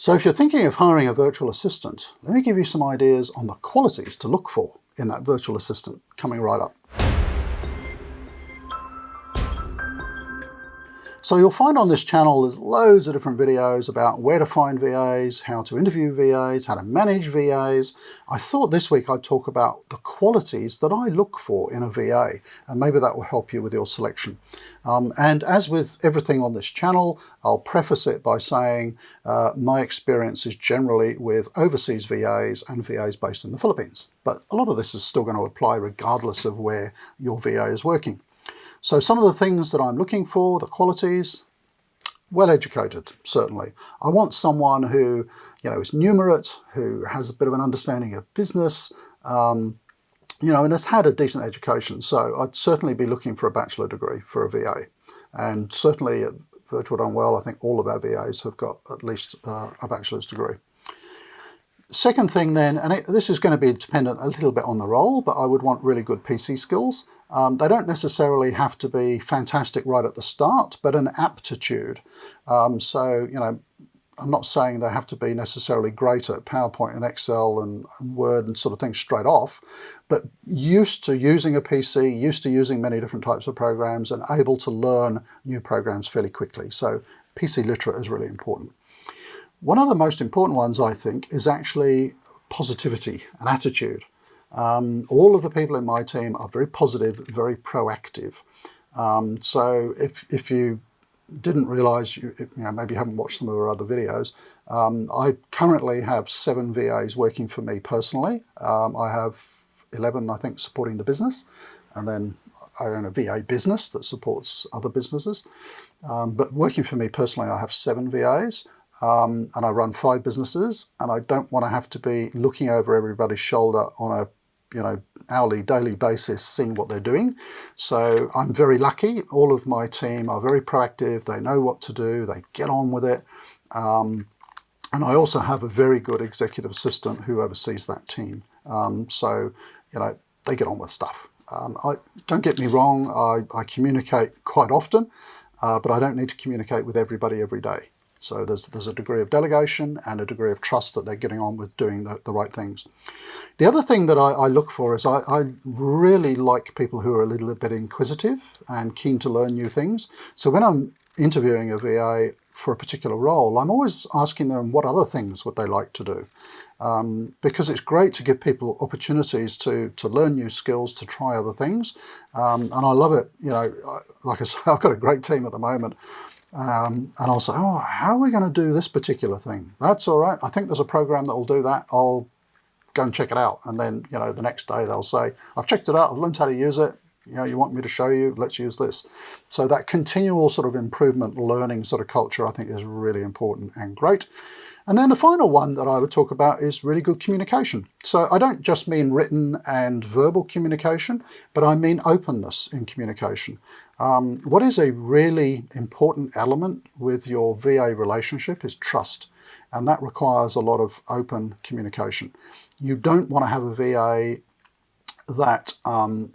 So if you're thinking of hiring a virtual assistant, let me give you some ideas on the qualities to look for in that virtual assistant, coming right up. So you'll find on this channel there's loads of different videos about where to find VAs, how to interview VAs, how to manage VAs. I thought this week I'd talk about the qualities that I look for in a VA, and maybe that will help you with your selection. And as with everything on this channel, I'll preface it by saying my experience is generally with overseas VAs and VAs based in the Philippines. But a lot of this is still going to apply regardless of where your VA is working. So some of the things that I'm looking for, the qualities: well-educated, certainly. I want someone who, is numerate, who has a bit of an understanding of business, and has had a decent education. So I'd certainly be looking for a bachelor degree for a VA. And certainly at Virtual Done Well, I think all of our VAs have got at least a bachelor's degree. Second thing then, and this is going to be dependent a little bit on the role, but I would want really good PC skills. They don't necessarily have to be fantastic right at the start, but an aptitude. I'm not saying they have to be necessarily great at PowerPoint and Excel and Word and sort of things straight off, but used to using a PC, used to using many different types of programs, and able to learn new programs fairly quickly. So PC literate is really important. One of the most important ones, I think, is actually positivity and attitude. All of the people in my team are very positive, very proactive. So if you didn't realize, maybe you haven't watched some of our other videos, I currently have 7 VAs working for me personally. I have 11, I think, supporting the business, and then I own a VA business that supports other businesses. But working for me personally, I have 7 VAs. And I run 5 businesses, and I don't want to have to be looking over everybody's shoulder on a hourly, daily basis, seeing what they're doing. So I'm very lucky. All of my team are very proactive. They know what to do. They get on with it. And I also have a very good executive assistant who oversees that team. They get on with stuff. Don't get me wrong, I communicate quite often, but I don't need to communicate with everybody every day. So there's a degree of delegation and a degree of trust that they're getting on with doing the right things. The other thing that I look for is I really like people who are a little bit inquisitive and keen to learn new things. So when I'm interviewing a VA for a particular role, I'm always asking them what other things would they like to do. Because it's great to give people opportunities to learn new skills, to try other things. And I love it. Like I say, I've got a great team at the moment. And I'll say, how are we going to do this particular thing? That's all right. I think there's a program that will do that. I'll go and check it out. And then, the next day they'll say, I've checked it out. I've learned how to use it. You want me to show you? Let's use this. So that continual sort of improvement, learning sort of culture, I think is really important and great. And then the final one that I would talk about is really good communication. So I don't just mean written and verbal communication, but I mean openness in communication. What is a really important element with your VA relationship is trust, and that requires a lot of open communication. You don't want to have a VA that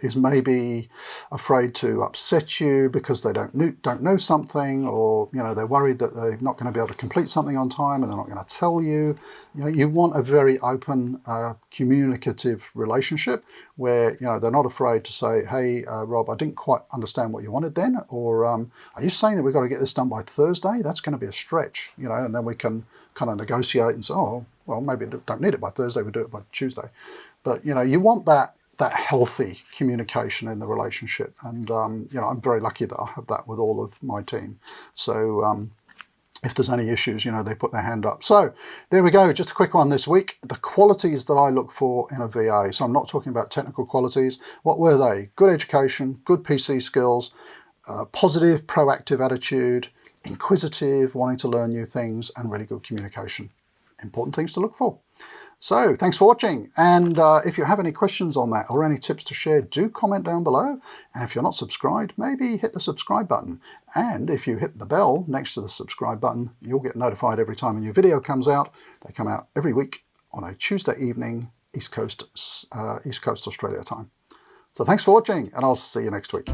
is maybe afraid to upset you because they don't know something, or they're worried that they're not going to be able to complete something on time and they're not going to tell you. You want a very open, communicative relationship where they're not afraid to say, "Hey, Rob, I didn't quite understand what you wanted then," or "Are you saying that we've got to get this done by Thursday? That's going to be a stretch," and then we can kind of negotiate and say, "Oh, well, maybe we don't need it by Thursday. We do it by Tuesday." But you want that healthy communication in the relationship. And, I'm very lucky that I have that with all of my team. So if there's any issues, they put their hand up. So there we go. Just a quick one this week. The qualities that I look for in a VA. So I'm not talking about technical qualities. What were they? Good education, good PC skills, positive, proactive attitude, inquisitive, wanting to learn new things, and really good communication. Important things to look for. So thanks for watching, and if you have any questions on that or any tips to share, do comment down below. And if you're not subscribed, maybe hit the subscribe button. And if you hit the bell next to the subscribe button, you'll get notified every time a new video comes out. They come out every week on a Tuesday evening, East Coast Australia time. So thanks for watching, and I'll see you next week.